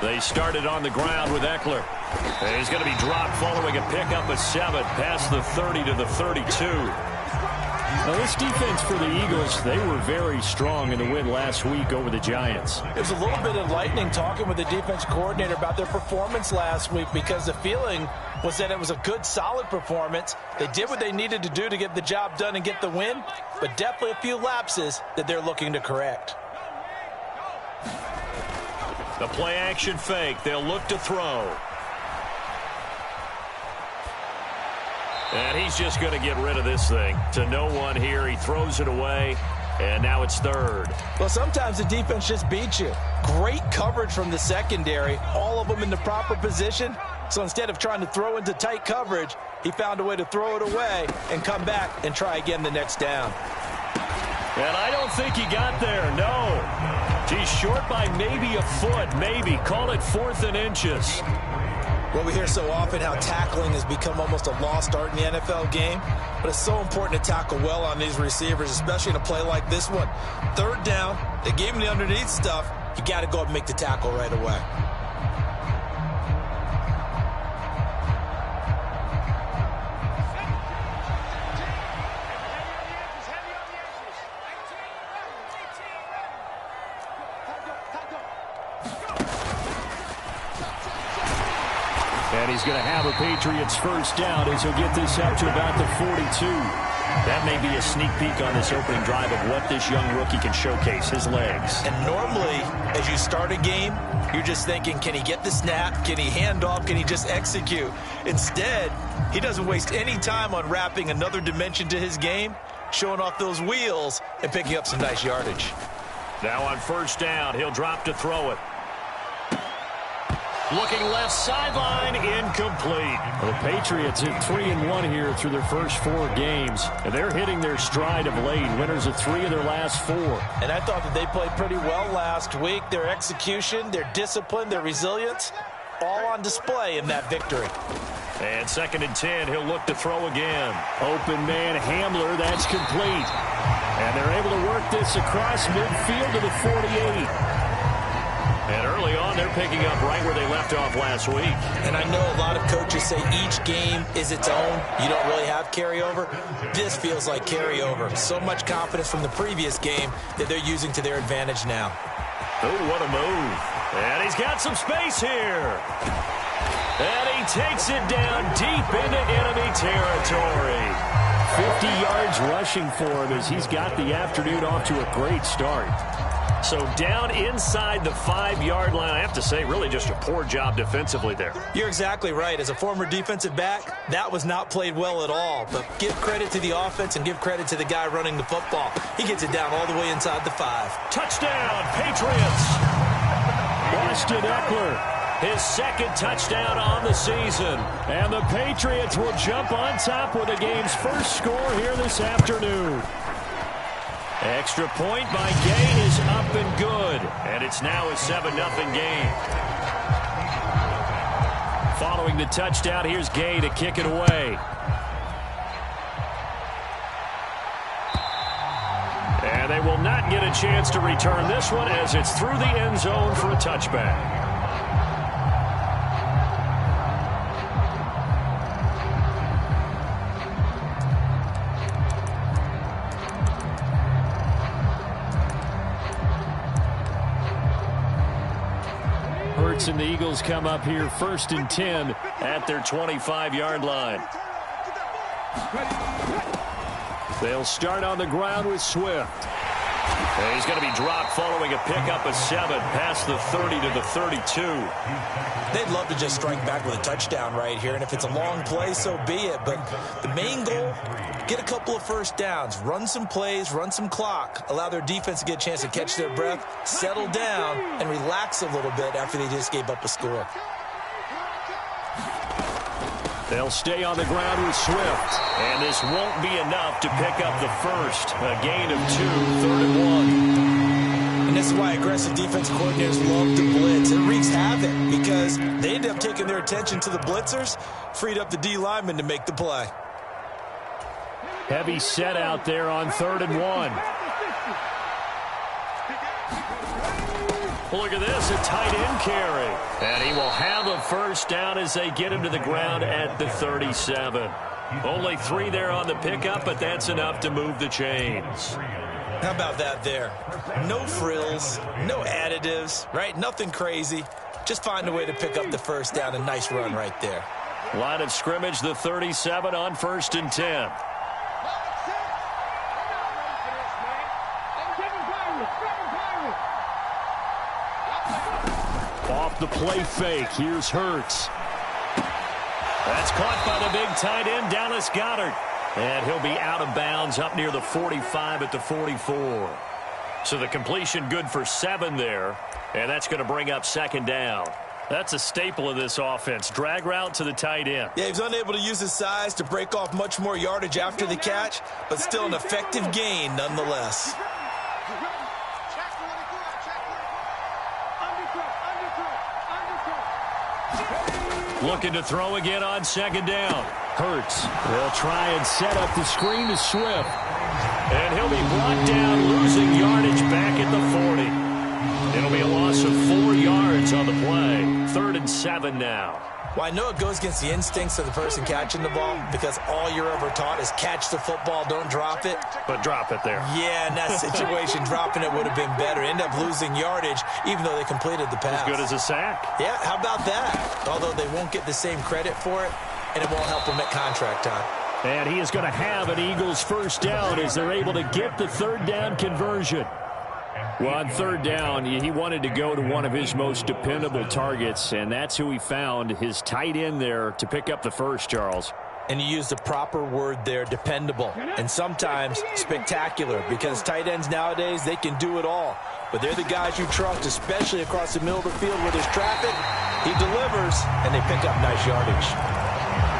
They started on the ground with Eckler. And he's going to be dropped following a pickup of 7 past the 30 to the 32. Now, this defense for the Eagles, they were very strong in the win last week over the Giants. It was a little bit enlightening talking with the defense coordinator about their performance last week, because the feeling was that it was a good, solid performance. They did what they needed to do to get the job done and get the win, but definitely a few lapses that they're looking to correct. The play-action fake. They'll look to throw. And he's just going to get rid of this thing. To no one here. He throws it away. And now it's 3rd. Well, sometimes the defense just beats you. Great coverage from the secondary. All of them in the proper position. So instead of trying to throw into tight coverage, he found a way to throw it away and come back and try again the next down. And I don't think he got there. No. He's short by maybe a foot. Maybe. Call it 4th and inches. Well, we hear so often how tackling has become almost a lost art in the NFL game, but it's so important to tackle well on these receivers, especially in a play like this one. 3rd down, they gave him the underneath stuff. You got to go up and make the tackle right away. And he's going to have a Patriots first down as he'll get this up to about the 42. That may be a sneak peek on this opening drive of what this young rookie can showcase, his legs. And normally, as you start a game, you're just thinking, can he get the snap? Can he hand off? Can he just execute? Instead, he doesn't waste any time on wrapping another dimension to his game, showing off those wheels, and picking up some nice yardage. Now on first down, he'll drop to throw it. Looking left sideline, incomplete. The Patriots hit 3-1 here through their first 4 games. And they're hitting their stride of late. Winners of 3 of their last 4. And I thought that they played pretty well last week. Their execution, their discipline, their resilience, all on display in that victory. And 2nd and 10, he'll look to throw again. Open man, Hamler, that's complete. And they're able to work this across midfield to the 48. And early on, they're picking up right where they left off last week. And I know a lot of coaches say each game is its own. You don't really have carryover. This feels like carryover. So much confidence from the previous game that they're using to their advantage now. Oh, what a move. And he's got some space here. And he takes it down deep into enemy territory. 50 yards rushing for him as he's got the afternoon off to a great start. So down inside the 5-yard line. I have to say, really just a poor job defensively there. You're exactly right. As a former defensive back, that was not played well at all. But give credit to the offense and give credit to the guy running the football. He gets it down all the way inside the 5. Touchdown, Patriots. Austin Eckler. His 2nd touchdown on the season. And the Patriots will jump on top with the game's first score here this afternoon. Extra point by Gay is up and good. And it's now a 7-0 game. Following the touchdown, here's Gay to kick it away. And they will not get a chance to return this one as it's through the end zone for a touchback. And the Eagles come up here 1st and 10 at their 25-yard line. They'll start on the ground with Swift. And he's going to be dropped following a pickup of 7 past the 30 to the 32. They'd love to just strike back with a touchdown right here, and if it's a long play, so be it. But the main goal, get a couple of first downs, run some plays, run some clock, allow their defense to get a chance to catch their breath, settle down, and relax a little bit after they just gave up a score. They'll stay on the ground with Swift. And this won't be enough to pick up the first. A gain of 2, 3rd and 1. And this is why aggressive defense coordinators love to blitz. It wreaks havoc because they end up taking their attention to the blitzers, freed up the D lineman to make the play. Heavy set out there on 3rd and 1. Look at this, a tight end carry. And he will have a first down as they get him to the ground at the 37. Only 3 there on the pickup, but that's enough to move the chains. How about that there? No frills, no additives, right? Nothing crazy. Just find a way to pick up the first down. A nice run right there. Line of scrimmage, the 37 on 1st and 10. Off the play fake, here's Hurts. That's caught by the big tight end, Dallas Goedert. And he'll be out of bounds up near the 45 at the 44. So the completion good for 7 there. And that's going to bring up 2nd down. That's a staple of this offense. Drag route to the tight end. Yeah, he was unable to use his size to break off much more yardage after the catch, but still an effective gain nonetheless. Looking to throw again on 2nd down. Hurts. They'll try and set up the screen to Swift. And he'll be brought down, losing yardage back at the 40. It'll be a loss of 4 yards on the play. 3rd and 7 now. Well, I know it goes against the instincts of the person catching the ball because all you're ever taught is catch the football, don't drop it. But drop it there. Yeah, in that situation, dropping it would have been better. End up losing yardage even though they completed the pass. As good as a sack. Yeah, how about that? Although they won't get the same credit for it, and it won't help them at contract time. And he is going to have an Eagles first down as they're able to get the 3rd down conversion. Well, on 3rd down, he wanted to go to one of his most dependable targets, and that's who he found, his tight end there, to pick up the first, Charles. And you used the proper word there, dependable, and sometimes spectacular, because tight ends nowadays, they can do it all. But they're the guys you trust, especially across the middle of the field where there's traffic. He delivers, and they pick up nice yardage.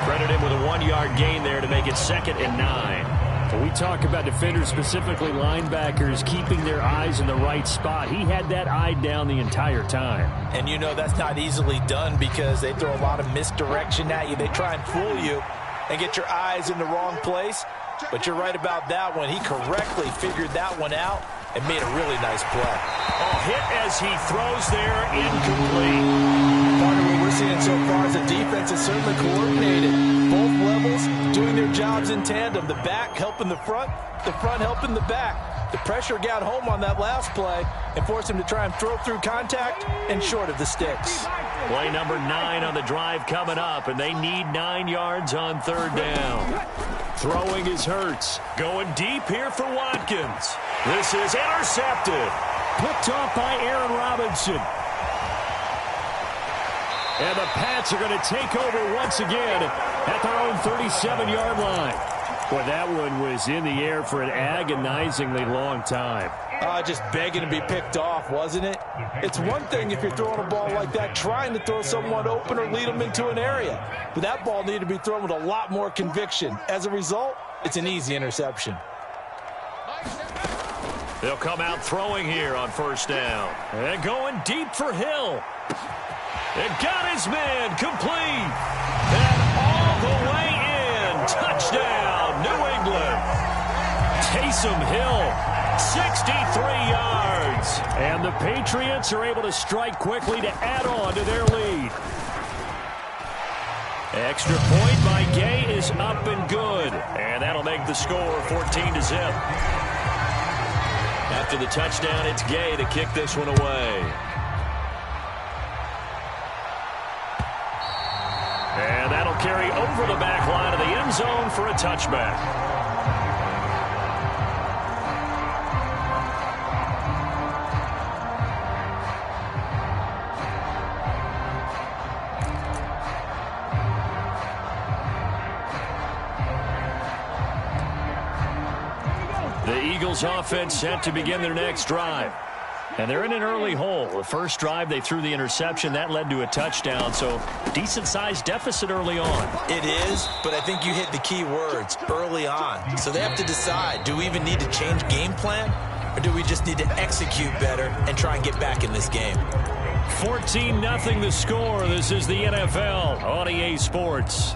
Credit him with a 1-yard gain there to make it 2nd and 9. When we talk about defenders, specifically linebackers, keeping their eyes in the right spot, he had that eye down the entire time. And you know that's not easily done because they throw a lot of misdirection at you. They try and fool you and get your eyes in the wrong place. But you're right about that one. He correctly figured that one out and made a really nice play. Oh, hit as he throws there, incomplete. Part of what we're seeing so far is the defense is certainly coordinated. Both levels doing their jobs in tandem. The back helping the front helping the back. The pressure got home on that last play and forced him to try and throw through contact and short of the sticks. Play number 9 on the drive coming up, and they need 9 yards on 3rd down. Throwing is Hurts. Going deep here for Watkins. This is intercepted. Picked off by Aaron Robinson. And the Pats are going to take over once again at their own 37-yard line. Boy, that one was in the air for an agonizingly long time. Just begging to be picked off, wasn't it? It's one thing if you're throwing a ball like that, trying to throw someone open or lead them into an area. But that ball needed to be thrown with a lot more conviction. As a result, it's an easy interception. They'll come out throwing here on 1st down. And going deep for Hill. And got his man complete. And all the way in. Touchdown, New England. Taysom Hill. 63 yards. And the Patriots are able to strike quickly to add on to their lead. Extra point by Gay is up and good. And that'll make the score 14-0. After the touchdown, it's Gay to kick this one away. And that'll carry over the back line of the end zone for a touchback. The Eagles offense set to begin their next drive. And they're in an early hole. The first drive, they threw the interception. That led to a touchdown, so decent-sized deficit early on. It is, but I think you hit the key words, early on. So they have to decide, do we even need to change game plan, or do we just need to execute better and try and get back in this game? 14-0 the score. This is the NFL on EA Sports.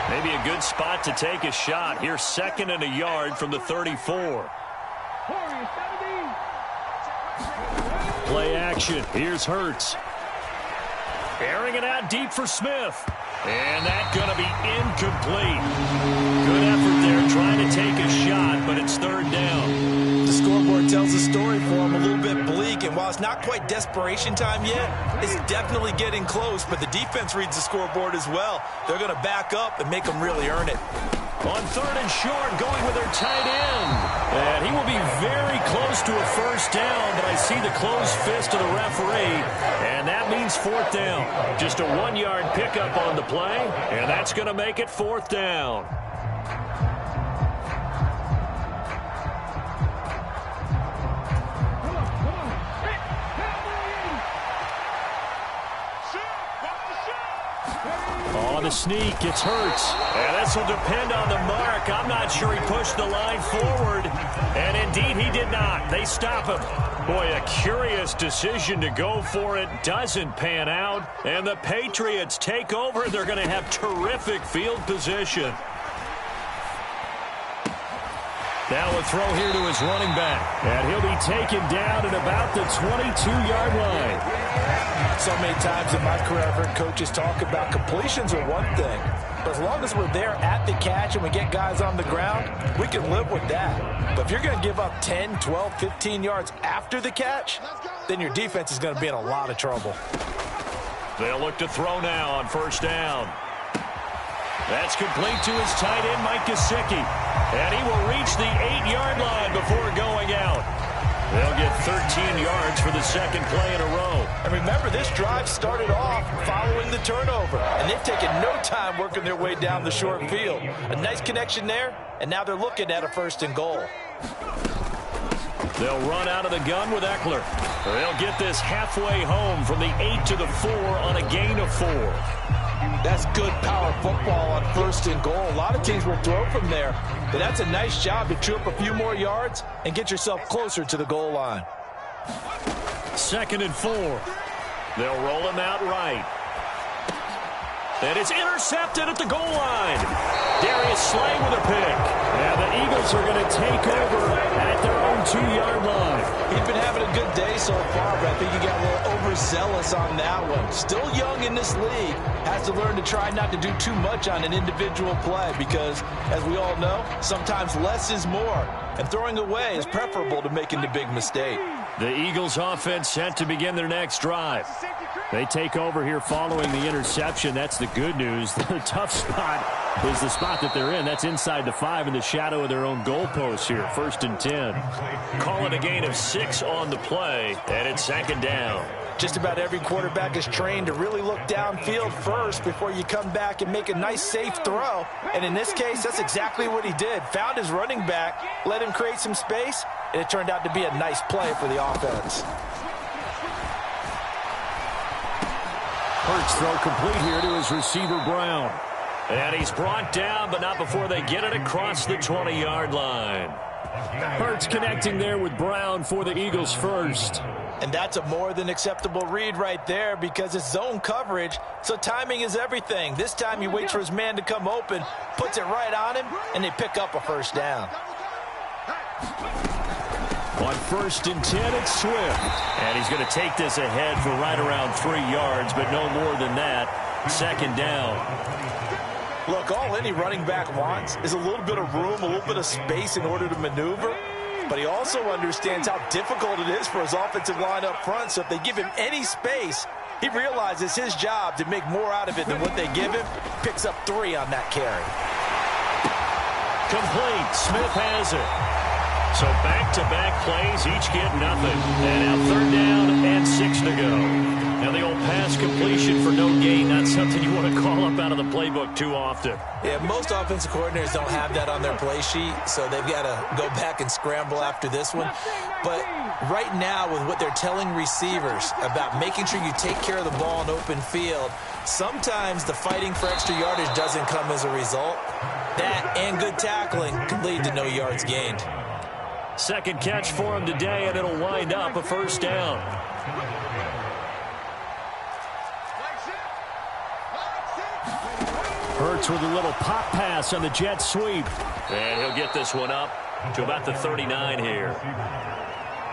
Maybe a good spot to take a shot. Here's 2nd and a yard from the 34. Play action. Here's Hurts. Airing it out deep for Smith. And that's going to be incomplete. Good effort there trying to take a shot, but it's third down. The scoreboard tells a story for him, a little bit bleak, and while it's not quite desperation time yet, it's definitely getting close, but the defense reads the scoreboard as well. They're going to back up and make them really earn it. On third and short, going with their tight end. And he will be very close to a first down, but I see the closed fist of the referee, and that means fourth down. Just a 1-yard pickup on the play, and that's going to make it fourth down. On the sneak, it's Hurts. And this will depend on the mark. I'm not sure he pushed the line forward. And indeed, he did not. They stop him. Boy, a curious decision to go for it. Doesn't pan out. And the Patriots take over. They're going to have terrific field position. Now a throw here to his running back. And he'll be taken down at about the 22-yard line. So many times in my career, I've heard coaches talk about completions are one thing. But as long as we're there at the catch and we get guys on the ground, we can live with that. But if you're going to give up 10, 12, 15 yards after the catch, then your defense is going to be in a lot of trouble. They'll look to throw now on first down. That's complete to his tight end, Mike Gesicki. And he will reach the 8-yard line before going out. They'll get 13 yards for the second play in a row. And remember, this drive started off following the turnover. And they've taken no time working their way down the short field. A nice connection there, and now they're looking at a first and goal. They'll run out of the gun with Eckler. They'll get this halfway home from the 8 to the 4 on a gain of 4. That's good power football on first and goal. A lot of teams will throw from there, but that's a nice job to chew up a few more yards and get yourself closer to the goal line. Second and 4. They'll roll him out right. And it's intercepted at the goal line. Darius Slay with a pick. And the Eagles are going to take over at their own 2-yard line. He's been having a good day so far, but I think he got a little overzealous on that one. Still young in this league. Has to learn to try not to do too much on an individual play because, as we all know, sometimes less is more. And throwing away is preferable to making the big mistake. The Eagles offense set to begin their next drive. They take over here following the interception. That's the good news. The tough spot is the spot that they're in. That's inside the 5 in the shadow of their own goalpost here. First and 10. Call it a gain of 6 on the play, and it's second down. Just about every quarterback is trained to really look downfield first before you come back and make a nice, safe throw. And in this case, that's exactly what he did. Found his running back, let him create some space, and it turned out to be a nice play for the offense. Hurts throw complete here to his receiver, Brown. And he's brought down, but not before they get it across the 20-yard line. Hurts connecting there with Brown for the Eagles first. And that's a more than acceptable read right there because it's zone coverage, so timing is everything. This time he waits for his man to come open, puts it right on him, and they pick up a first down. On first and 10, it's Swift. And he's going to take this ahead for right around 3 yards, but no more than that. Second down. Look, all any running back wants is a little bit of room, a little bit of space in order to maneuver. But he also understands how difficult it is for his offensive line up front. So if they give him any space, he realizes his job to make more out of it than what they give him. Picks up 3 on that carry. Complete. Smith has it. So back-to-back plays, each get nothing. And now third down and 6 to go. Now the old pass completion for no gain, not something you want to call up out of the playbook too often. Yeah, most offensive coordinators don't have that on their play sheet, so they've got to go back and scramble after this one. But right now, with what they're telling receivers about making sure you take care of the ball in open field, sometimes the fighting for extra yardage doesn't come as a result. That and good tackling can lead to no yards gained. Second catch for him today, and it'll wind up a first down. Hurts with a little pop pass on the jet sweep. And he'll get this one up to about the 39 here.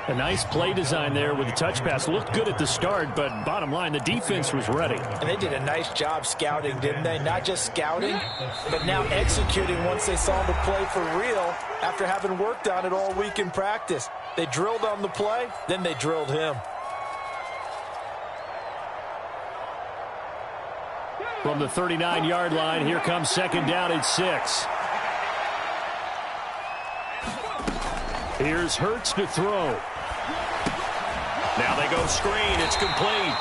A nice play design there with the touch pass. Looked good at the start, but bottom line, the defense was ready. And they did a nice job scouting, didn't they? Not just scouting, but now executing once they saw the play for real after having worked on it all week in practice. They drilled on the play, then they drilled him. From the 39-yard line, here comes second down at 6. Here's Hurts to throw. Now they go screen. It's complete.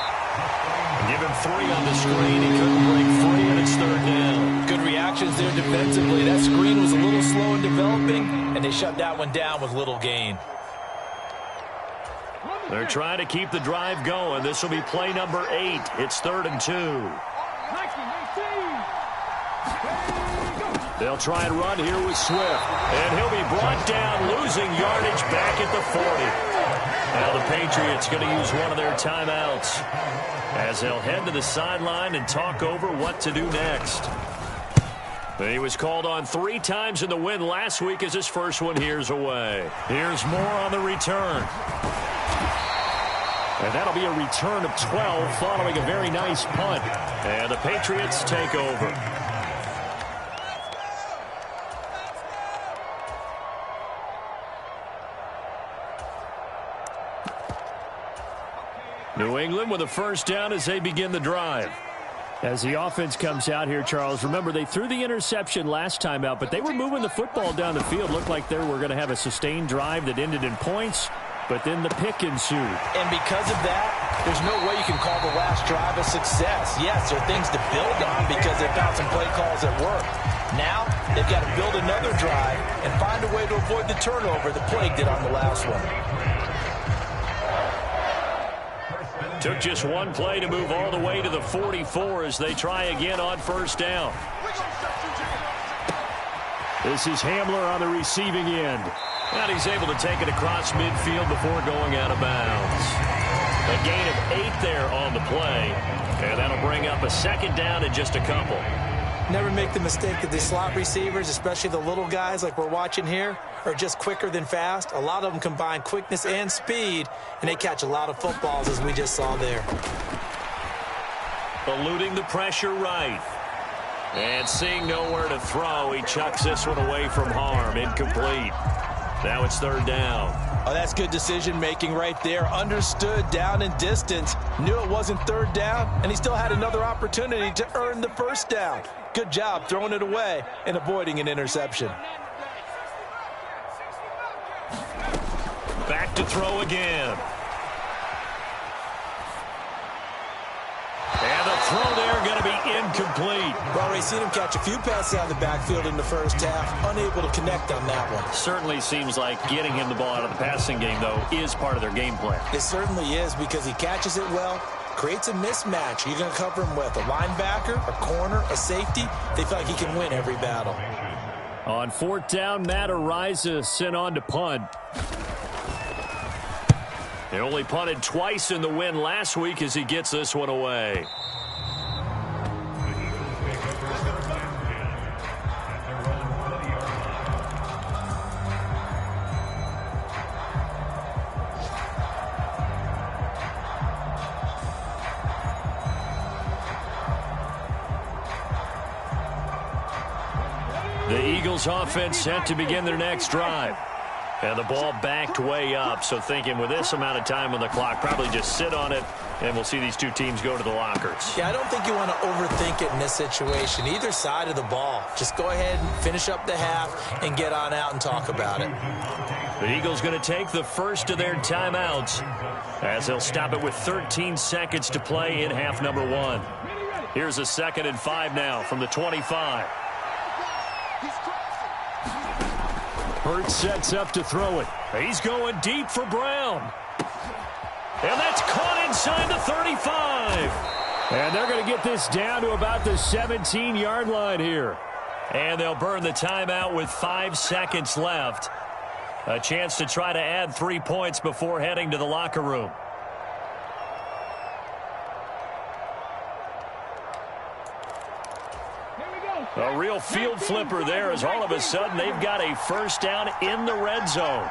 Give him 3 on the screen. He couldn't break free, and it's third down. Good reactions there defensively. That screen was a little slow in developing, and they shut that one down with little gain. They're trying to keep the drive going. This will be play number 8. It's 3rd and 2. They'll try and run here with Swift. And he'll be brought down, losing yardage back at the 40. Now the Patriots going to use one of their timeouts as they'll head to the sideline and talk over what to do next. He was called on 3 times in the win last week as his first one here's away. Here's more on the return. And that'll be a return of 12 following a very nice punt. And the Patriots take over. New England with a first down as they begin the drive. As the offense comes out here, Charles, remember they threw the interception last time out, but they were moving the football down the field. Looked like they were going to have a sustained drive that ended in points, but then the pick ensued. And because of that, there's no way you can call the last drive a success. Yes, there are things to build on because they found some play calls that work. Now, they've got to build another drive and find a way to avoid the turnover that plagued it on the last one. Took just one play to move all the way to the 44 as they try again on first down. This is Hamler on the receiving end. And he's able to take it across midfield before going out of bounds. A gain of 8 there on the play. And that'll bring up a second down in just a couple. Never make the mistake that the slot receivers, especially the little guys like we're watching here, are just quicker than fast. A lot of them combine quickness and speed, and they catch a lot of footballs, as we just saw there. Eluding the pressure right. And seeing nowhere to throw, he chucks this one away from harm. Incomplete. Now it's third down. Oh, that's good decision-making right there. Understood down and distance. Knew it wasn't third down, and he still had another opportunity to earn the first down. Good job throwing it away and avoiding an interception. Back to throw again. And the throw there going to be incomplete. Well, we've seen him catch a few passes out of the backfield in the first half. Unable to connect on that one. Certainly seems like getting him the ball out of the passing game, though, is part of their game plan. It certainly is because he catches it well, creates a mismatch. You're going to cover him with a linebacker, a corner, a safety. They feel like he can win every battle. On fourth down, Matt Araiza sent on to punt. He only punted twice in the win last week as he gets this one away. The Eagles offense set to begin their next drive. And the ball backed way up, so thinking with this amount of time on the clock, probably just sit on it, and we'll see these two teams go to the lockers. Yeah, I don't think you want to overthink it in this situation. Either side of the ball. Just go ahead and finish up the half and get on out and talk about it. The Eagles going to take the first of their timeouts as they'll stop it with 13 seconds to play in half number 1. Here's a 2nd and 5 now from the 25. Hurts sets up to throw it. He's going deep for Brown. And that's caught inside the 35. And they're going to get this down to about the 17-yard line here. And they'll burn the timeout with 5 seconds left. A chance to try to add 3 points before heading to the locker room. A real field flipper there as all of a sudden they've got a first down in the red zone.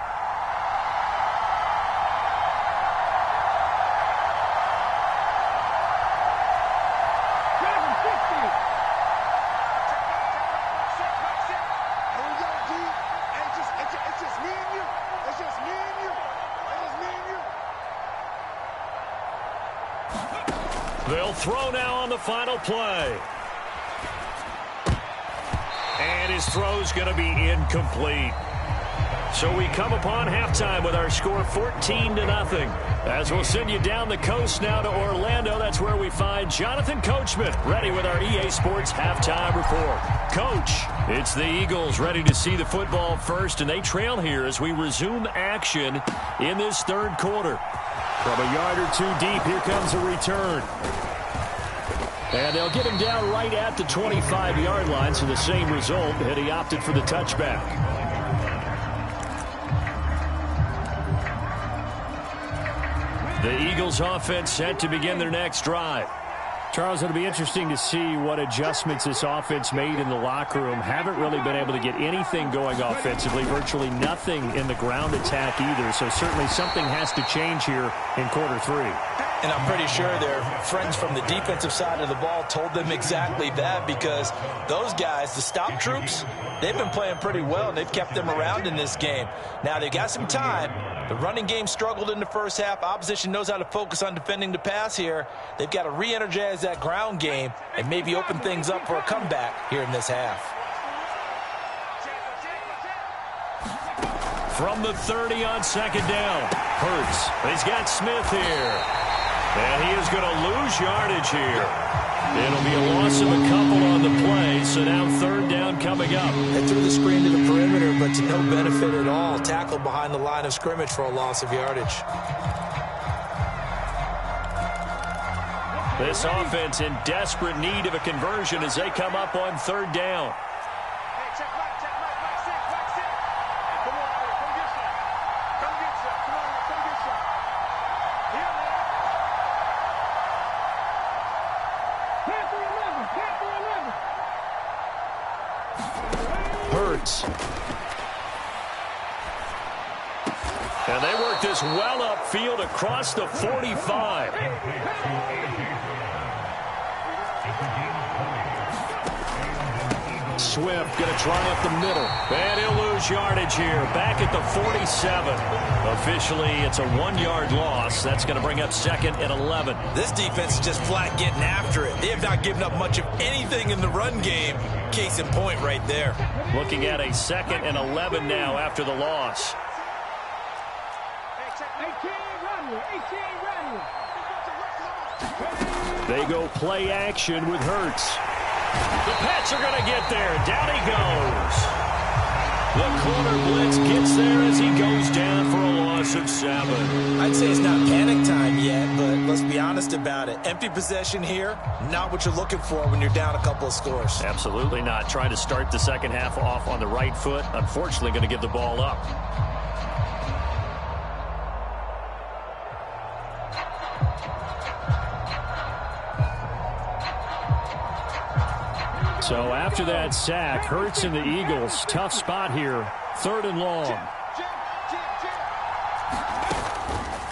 They'll throw now on the final play. And his throw's going to be incomplete. So we come upon halftime with our score 14-0. As we'll send you down the coast now to Orlando, that's where we find Jonathan Coachman ready with our EA Sports halftime report. Coach, it's the Eagles ready to see the football first, and they trail here as we resume action in this third quarter. From a yard or two deep, here comes a return. And they'll get him down right at the 25-yard line, so the same result, and he opted for the touchback. The Eagles offense set to begin their next drive. Charles, it'll be interesting to see what adjustments this offense made in the locker room. Haven't really been able to get anything going offensively, virtually nothing in the ground attack either. So certainly something has to change here in quarter three. And I'm pretty sure their friends from the defensive side of the ball told them exactly that, because those guys, the stop troops, they've been playing pretty well, and they've kept them around in this game. Now, they've got some time. The running game struggled in the first half. Opposition knows how to focus on defending the pass here. They've got to re-energize that ground game and maybe open things up for a comeback here in this half. From the 30 on second down, Hurts. He's got Smith here. And he is going to lose yardage here. It'll be a loss of a couple on the play, so now third down coming up. They threw the screen to the perimeter, but to no benefit at all. Tackled behind the line of scrimmage for a loss of yardage. This offense in desperate need of a conversion as they come up on third down. And they work this well upfield across the 45. Swift going to try up the middle. And he'll lose yardage here. Back at the 47. Officially, it's a 1-yard loss. That's going to bring up second and 11. This defense is just flat getting after it. They have not given up much of anything in the run game. Case in point right there. Looking at a second and 11 now after the loss. They go play action with Hurts. The Pats are going to get there. Down he goes. The corner blitz gets there as he goes down for a loss of 7. I'd say it's not panic time yet, but let's be honest about it. Empty possession here, not what you're looking for when you're down a couple of scores. Absolutely not. Trying to start the second half off on the right foot. Unfortunately, going to give the ball up. So after that sack, Hurts and the Eagles, tough spot here, third and long.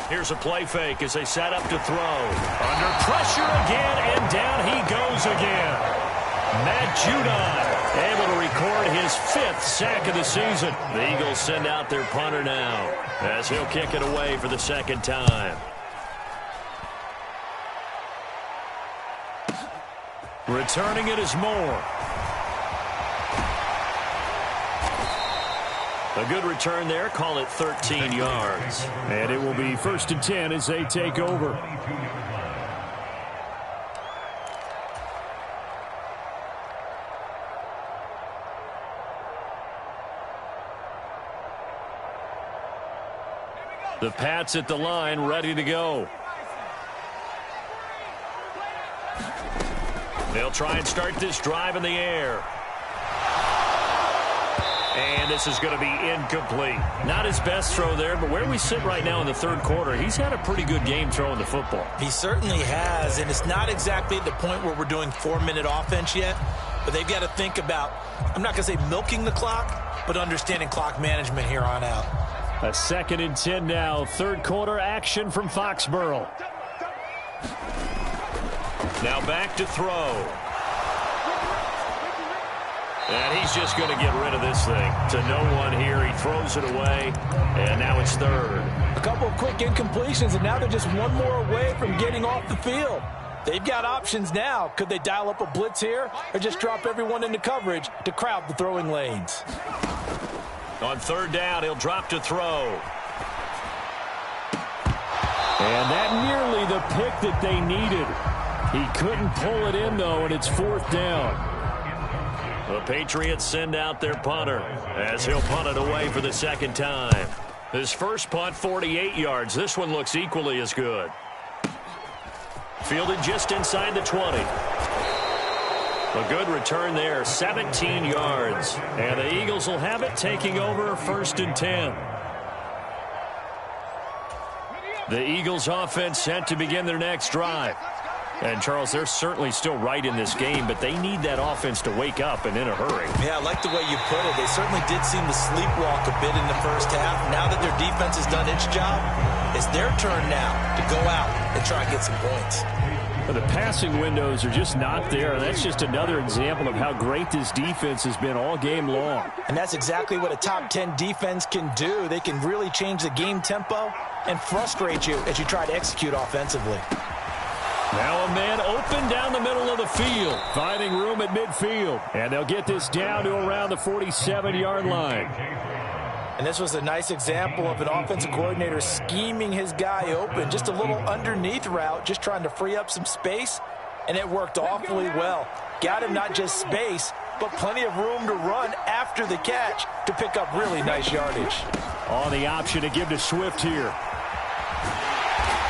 Here's a play fake as they set up to throw. Under pressure again, and down he goes again. Matt Judon able to record his 5th sack of the season. The Eagles send out their punter now as he'll kick it away for the second time. Returning it is Moore. A good return there. Call it 13 yards. And it will be 1st and 10 as they take over. The Pats at the line, ready to go. They'll try and start this drive in the air. And this is going to be incomplete. Not his best throw there, but where we sit right now in the third quarter, he's had a pretty good game throwing the football. He certainly has, and it's not exactly at the point where we're doing 4-minute offense yet, but they've got to think about, I'm not going to say milking the clock, but understanding clock management here on out. A 2nd and 10 now. Third quarter action from Foxborough. Now back to throw. And he's just going to get rid of this thing. To no one here. He throws it away, and now it's third. A couple of quick incompletions, and now they're just one more away from getting off the field. They've got options now. Could they dial up a blitz here or just drop everyone into coverage to crowd the throwing lanes? On third down, he'll drop to throw. And that nearly the pick that they needed. He couldn't pull it in, though, and it's fourth down. The Patriots send out their punter as he'll punt it away for the second time. His first punt, 48 yards. This one looks equally as good. Fielded just inside the 20. A good return there, 17 yards. And the Eagles will have it, taking over first and 10. The Eagles offense set to begin their next drive. And, Charles, they're certainly still right in this game, but they need that offense to wake up and in a hurry. Yeah, I like the way you put it. They certainly did seem to sleepwalk a bit in the first half. Now that their defense has done its job, it's their turn now to go out and try and get some points. But the passing windows are just not there. That's just another example of how great this defense has been all game long. And that's exactly what a top 10 defense can do. They can really change the game tempo and frustrate you as you try to execute offensively. Now a man open down the middle of the field, finding room at midfield. And they'll get this down to around the 47-yard line. And this was a nice example of an offensive coordinator scheming his guy open. Just a little underneath route, just trying to free up some space. And it worked awfully well. Got him not just space, but plenty of room to run after the catch to pick up really nice yardage. On the option to give to Swift here.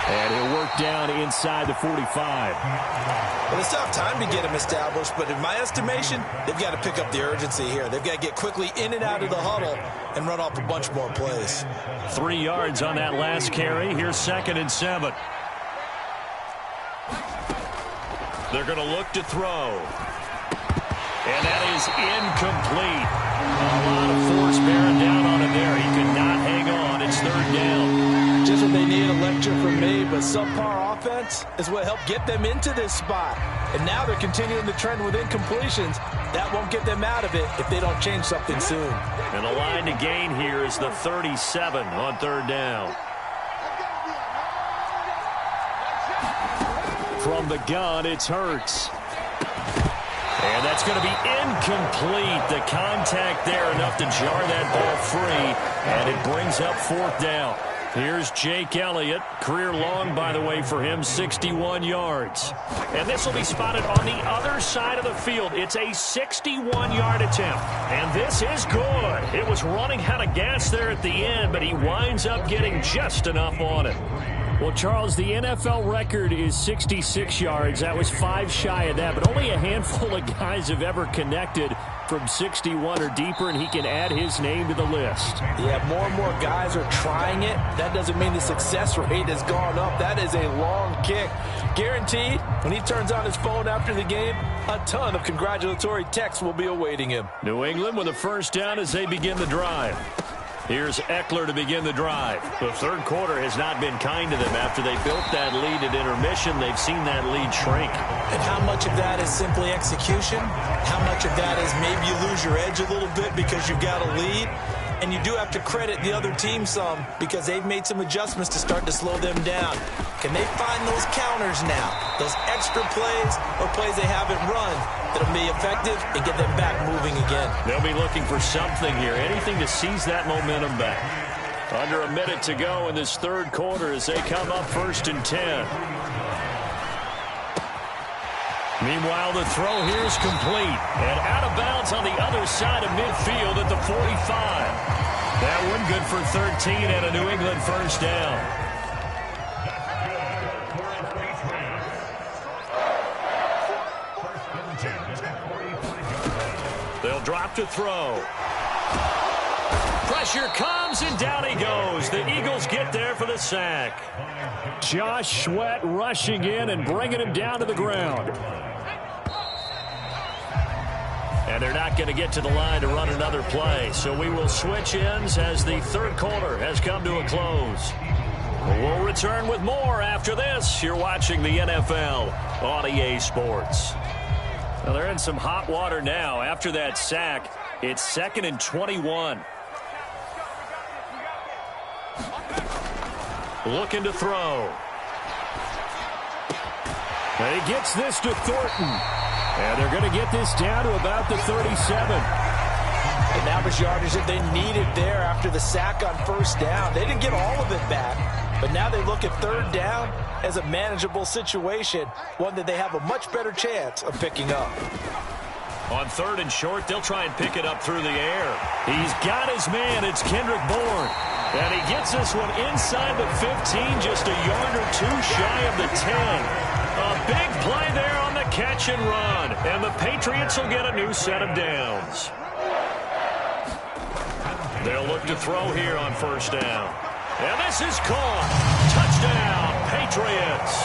And he'll work down inside the 45. Well, it's tough time to get him established, but in my estimation, they've got to pick up the urgency here. They've got to get quickly in and out of the huddle and run off a bunch more plays. 3 yards on that last carry. Here's 2nd and 7. They're going to look to throw. And that is incomplete. A lot of force bearing down on him there. He could not hang on. It's third down. Just what they need, a lecture from me, but subpar offense is what helped get them into this spot. And now they're continuing the trend with incompletions. That won't get them out of it if they don't change something soon. And the line to gain here is the 37 on third down. From the gun, it's Hurts. And that's going to be incomplete. The contact there enough to jar that ball free, and it brings up fourth down. Here's Jake Elliott. Career long, by the way, for him, 61 yards. And this will be spotted on the other side of the field. It's a 61-yard attempt. And this is good. It was running out of gas there at the end, but he winds up getting just enough on it. Well, Charles, the NFL record is 66 yards. That was 5 shy of that, but only a handful of guys have ever connected from 61 or deeper, and he can add his name to the list. Yeah, more and more guys are trying it. That doesn't mean the success rate has gone up. That is a long kick. Guaranteed, when he turns on his phone after the game, a ton of congratulatory texts will be awaiting him. New England with a first down as they begin the drive. Here's Eckler to begin the drive. The third quarter has not been kind to them. After they built that lead at intermission, they've seen that lead shrink. And how much of that is simply execution? How much of that is maybe you lose your edge a little bit because you've got a lead? And you do have to credit the other team some because they've made some adjustments to start to slow them down. Can they find those counters now? Those extra plays or plays they haven't run that'll be effective and get them back moving again. They'll be looking for something here, anything to seize that momentum back. Under a minute to go in this third quarter as they come up first and 10. Meanwhile, the throw here is complete and out of bounds on the other side of midfield at the 45. That one good for 13 and a New England first down. They'll drop to throw. Pressure comes, and down he goes. The Eagles get there for the sack. Josh Sweat rushing in and bringing him down to the ground. And they're not going to get to the line to run another play. So we will switch ends as the third quarter has come to a close. We'll return with more after this. You're watching the NFL on EA Sports. Well, they're in some hot water now. After that sack, it's 2nd and 21. Looking to throw. And he gets this to Thornton. And they're going to get this down to about the 37. An average yardage that they needed there after the sack on first down. They didn't get all of it back, but now they look at third down as a manageable situation, one that they have a much better chance of picking up. On 3rd and short, they'll try and pick it up through the air. He's got his man. It's Kendrick Bourne. And he gets this one inside the 15, just a yard or two shy of the 10. A big play there on the catch and run. And the Patriots will get a new set of downs. They'll look to throw here on first down. And this is caught. Touchdown, Patriots.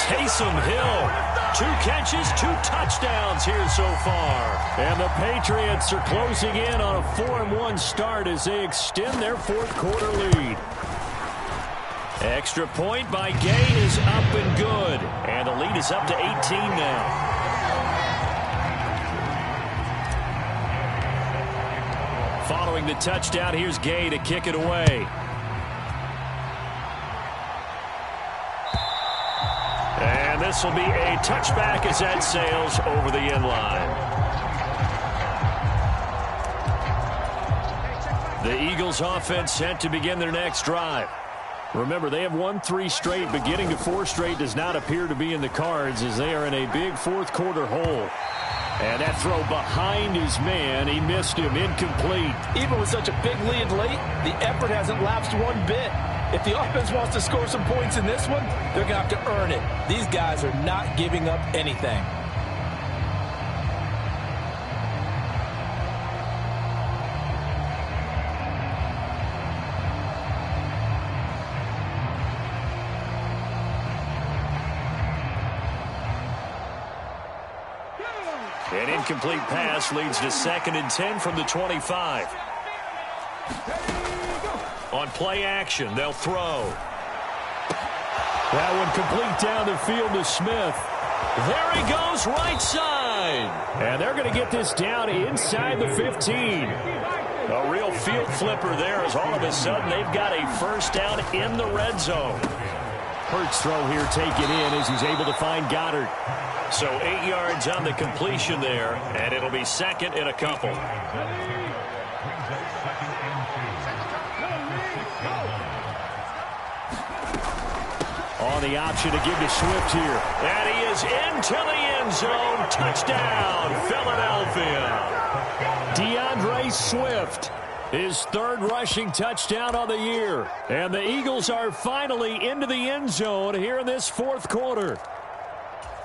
Taysom Hill. 2 catches, 2 touchdowns here so far. And the Patriots are closing in on a 4-1 start as they extend their 4th quarter lead. Extra point by Gay is up and good. And the lead is up to 18 now. Following the touchdown, here's Gay to kick it away. And this will be a touchback as that sails over the end line. The Eagles offense set to begin their next drive. Remember, they have won 3 straight, but getting to 4 straight does not appear to be in the cards as they are in a big 4th quarter hole. And that throw behind his man, he missed him, incomplete. Even with such a big lead late, the effort hasn't lapsed one bit. If the offense wants to score some points in this one, they're going to have to earn it. These guys are not giving up anything. An incomplete pass leads to 2nd and 10 from the 25. On play action, they'll throw. That one complete down the field to Smith. There he goes, right side. And they're going to get this down inside the 15. A real field flipper there as all of a sudden they've got a first down in the red zone. Hurts throw here taken in as he's able to find Goddard. So 8 yards on the completion there, and it'll be 2nd and a couple. On the option to give to Swift here. And he is into the end zone. Touchdown, Philadelphia. DeAndre Swift, his 3rd rushing touchdown on the year. And the Eagles are finally into the end zone here in this 4th quarter.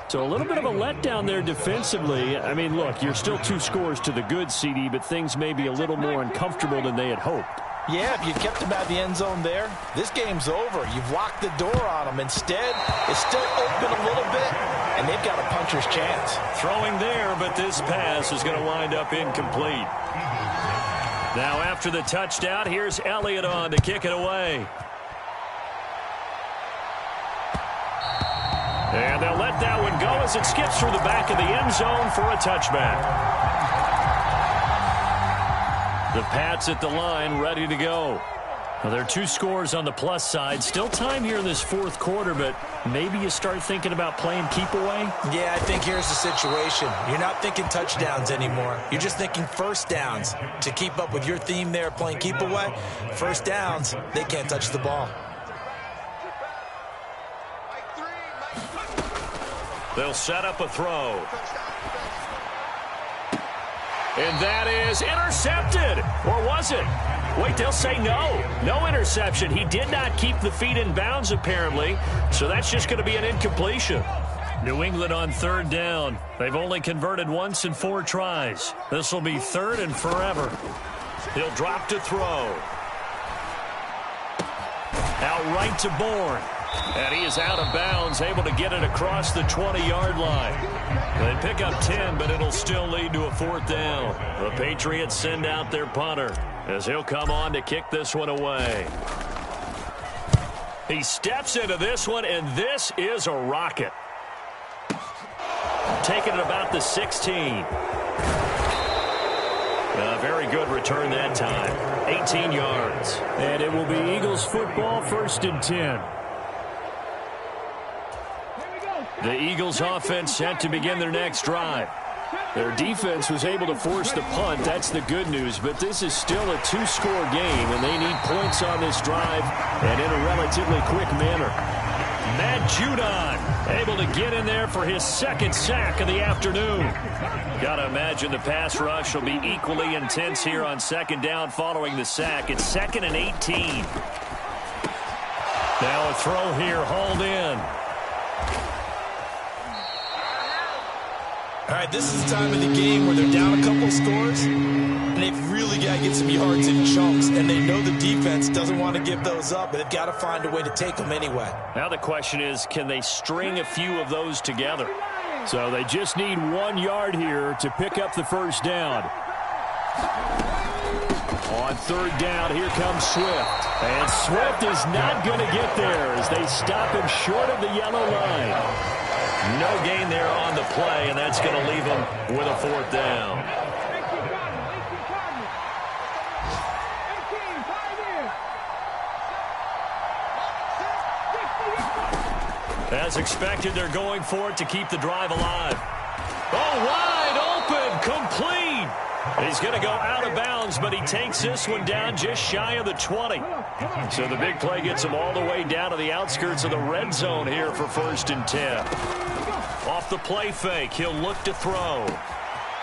So a little bit of a letdown there defensively. I mean, look, you're still 2 scores to the good, CD, but things may be a little more uncomfortable than they had hoped. Yeah, if you kept them out of the end zone there, this game's over. You've locked the door on them. Instead, it's still open a little bit, and they've got a puncher's chance. Throwing there, but this pass is going to wind up incomplete. Now after the touchdown, here's Elliott on to kick it away. And they'll let that one go as it skips through the back of the end zone for a touchback. The Pats at the line ready to go. Well, there are 2 scores on the plus side. Still time here in this 4th quarter, but maybe you start thinking about playing keep away? Yeah, I think here's the situation. You're not thinking touchdowns anymore. You're just thinking first downs. To keep up with your theme there, playing keep away, first downs, they can't touch the ball. They'll set up a throw. And that is intercepted. Or was it? Wait, they'll say no. No interception. He did not keep the feet in bounds, apparently. So that's just going to be an incompletion. New England on 3rd down. They've only converted once in 4 tries. This will be 3rd and forever. He'll drop to throw. Out right to Bourne. And he is out of bounds, able to get it across the 20-yard line. They pick up 10, but it'll still lead to a 4th down. The Patriots send out their punter as he'll come on to kick this one away. He steps into this one, and this is a rocket. take it at about the 16. A very good return that time. 18 yards. And it will be Eagles football, 1st and 10. The Eagles offense set to begin their next drive. Their defense was able to force the punt. That's the good news. But this is still a 2-score game, and they need points on this drive and in a relatively quick manner. Matt Judon able to get in there for his 2nd sack of the afternoon. Got to imagine the pass rush will be equally intense here on 2nd down following the sack. It's 2nd and 18. Now a throw here, hauled in. All right, this is the time of the game where they're down a couple scores, and they've really got to get some yards in chunks, and they know the defense doesn't want to give those up, but they've got to find a way to take them anyway. Now the question is, can they string a few of those together? So they just need 1 yard here to pick up the 1st down. On 3rd down, here comes Swift. And Swift is not going to get there as they stop him short of the yellow line. No gain there on the play, and that's going to leave him with a 4th down. As expected, they're going for it to keep the drive alive. Oh, wide open, complete. He's going to go out of bounds, but he takes this one down just shy of the 20. So the big play gets him all the way down to the outskirts of the red zone here for 1st and 10. Off the play fake, he'll look to throw.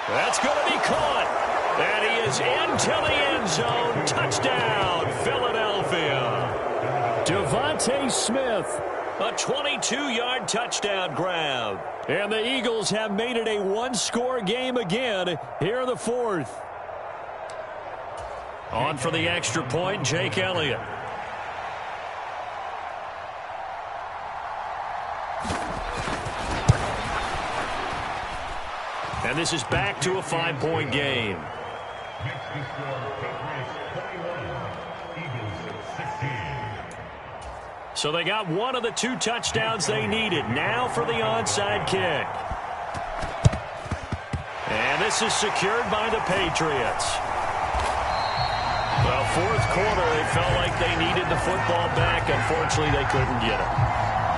That's going to be caught. And he is into the end zone. Touchdown, Philadelphia. Devontae Smith. A 22-yard touchdown grab. And the Eagles have made it a 1-score game again here in the 4th. On for the extra point, Jake Elliott. And this is back to a 5-point game. So they got one of the 2 touchdowns they needed. Now for the onside kick. And this is secured by the Patriots. Well, 4th quarter, they felt like they needed the football back. Unfortunately, they couldn't get it.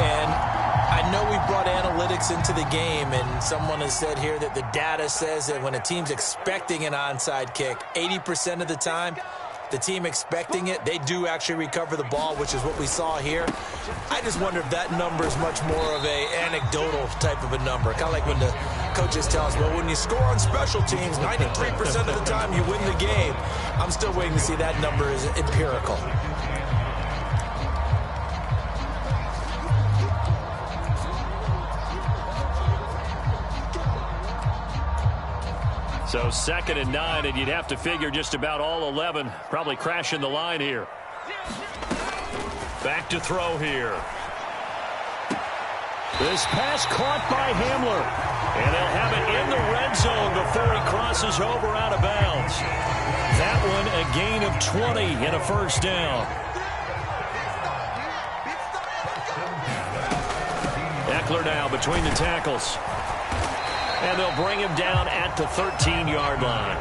And I know we brought analytics into the game, and someone has said here that the data says that when a team's expecting an onside kick, 80% of the time, the team expecting it, they do actually recover the ball, which is what we saw here. I just wonder if that number is much more of a anecdotal type of a number. Kind of like when the coaches tell us, well, when you score on special teams, 93% of the time you win the game. I'm still waiting to see that number is empirical. So 2nd and 9, and you'd have to figure just about all 11 probably crashing the line here. Back to throw here. This pass caught by Hamler. And they'll have it in the red zone before he crosses over out of bounds. That one a gain of 20 and a 1st down. Eckler now between the tackles. And they'll bring him down at the 13-yard line.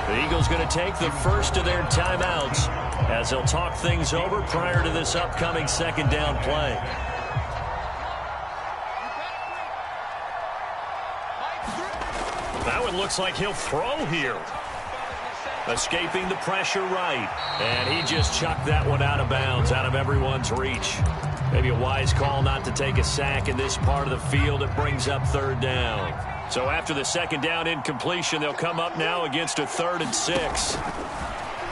The Eagles going to take the first of their timeouts as they'll talk things over prior to this upcoming 2nd down play. That one looks like he'll throw here. Escaping the pressure right. And he just chucked that one out of bounds, out of everyone's reach. Maybe a wise call not to take a sack in this part of the field. It brings up 3rd down. So after the 2nd down incompletion, they'll come up now against a 3rd and 6.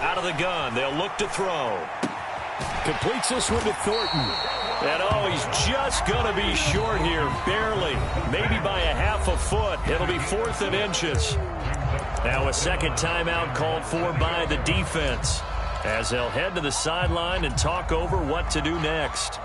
Out of the gun, they'll look to throw. Completes this one to Thornton. And oh, he's just going to be short here, barely. Maybe by a half a foot. It'll be 4th and inches. Now a 2nd timeout called for by the defense as they'll head to the sideline and talk over what to do next.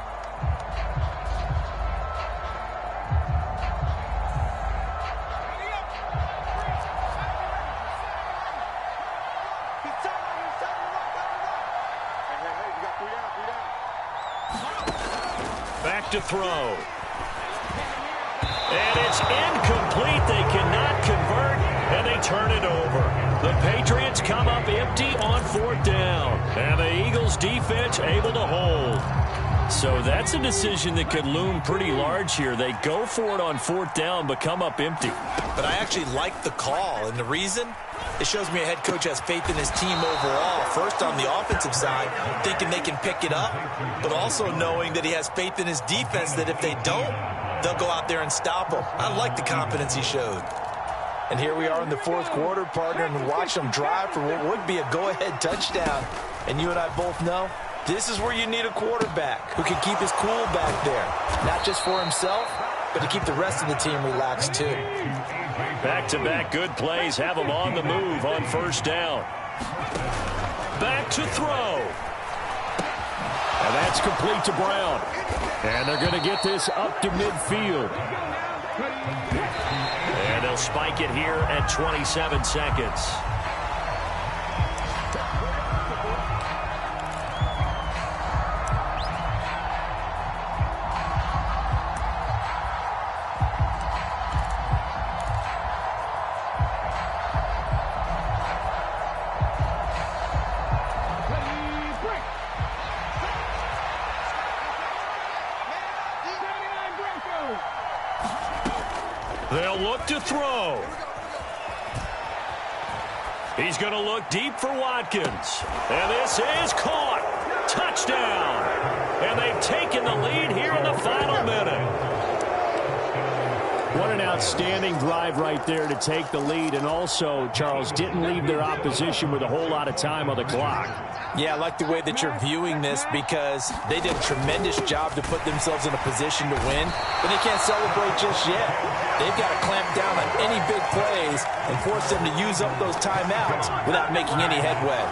Back to throw. And it's incomplete. They cannot convert, and they turn it over. The Patriots come up empty on 4th down, and the Eagles defense able to hold. So that's a decision that could loom pretty large here. They go for it on 4th down, but come up empty. But I actually like the call, and the reason? It shows me a head coach has faith in his team overall. First, on the offensive side, thinking they can pick it up, but also knowing that he has faith in his defense that if they don't, they'll go out there and stop them. I like the confidence he showed. And here we are in the 4th quarter, partner, and watch them drive for what would be a go-ahead touchdown. And you and I both know this is where you need a quarterback who can keep his cool back there, not just for himself, but to keep the rest of the team relaxed too. Back-to-back good plays have them on the move on 1st down. Back to throw. And that's complete to Brown. And they're going to get this up to midfield. And they'll spike it here at 27 seconds. They'll look to throw. He's going to look deep for Watkins. And this is caught. Touchdown. And they've taken the lead here in the final minute. What an outstanding drive right there to take the lead. And also, Charles, didn't leave their opposition with a whole lot of time on the clock. Yeah, I like the way that you're viewing this because they did a tremendous job to put themselves in a position to win, but they can't celebrate just yet. They've got to clamp down on any big plays and force them to use up those timeouts without making any headway.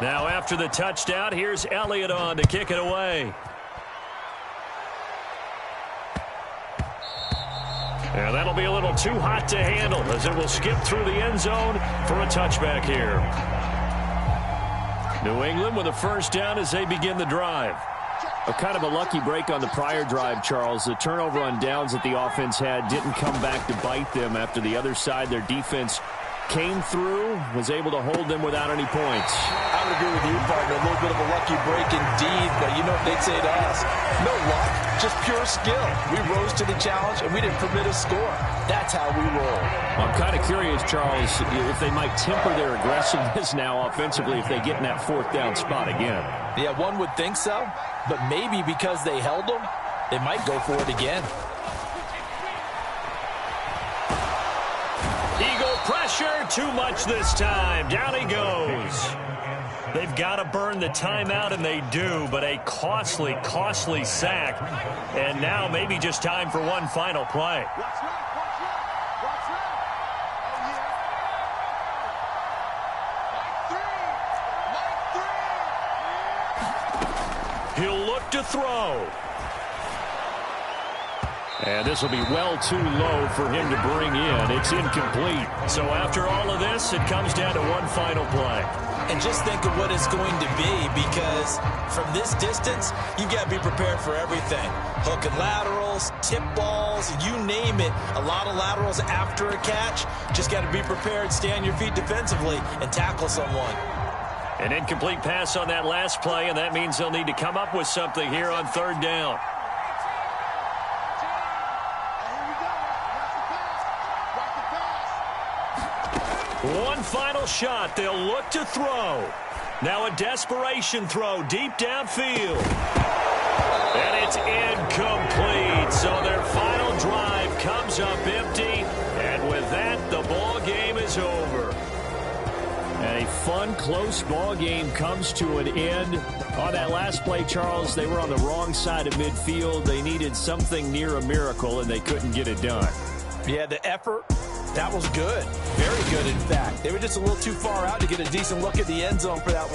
Now after the touchdown, here's Elliott on to kick it away. And that'll be a little too hot to handle as it will skip through the end zone for a touchback here. New England with a 1st down as they begin the drive. A kind of a lucky break on the prior drive, Charles. The turnover on downs that the offense had didn't come back to bite them after the other side. Their defense came through, was able to hold them without any points. I would agree with you, partner. A little bit of a lucky break indeed, but you know what they'd say to us? No luck, just pure skill. We rose to the challenge, and we didn't permit a score. That's how we roll. I'm kind of curious, Charles, if they might temper their aggressiveness now offensively if they get in that 4th down spot again. Yeah, one would think so, but maybe because they held them, they might go for it again. Eagle pressure, too much this time. Down he goes. They've got to burn the timeout, and they do, but a costly, costly sack. And now maybe just time for one final play. He'll look to throw. And this will be well too low for him to bring in. It's incomplete. So after all of this, it comes down to one final play. And just think of what it's going to be, because from this distance, you've got to be prepared for everything. Hook and laterals, tip balls, you name it. A lot of laterals after a catch. Just got to be prepared, stay on your feet defensively, and tackle someone. An incomplete pass on that last play, and that means they'll need to come up with something here on 3rd down. One final shot. They'll look to throw. Now a desperation throw deep downfield. And it's incomplete. So their final drive comes up empty. And with that, the ball game is over. A fun, close ball game comes to an end. On that last play, Charles, they were on the wrong side of midfield. They needed something near a miracle, and they couldn't get it done. Yeah, the effort, that was good. Very good, in fact. They were just a little too far out to get a decent look at the end zone for that last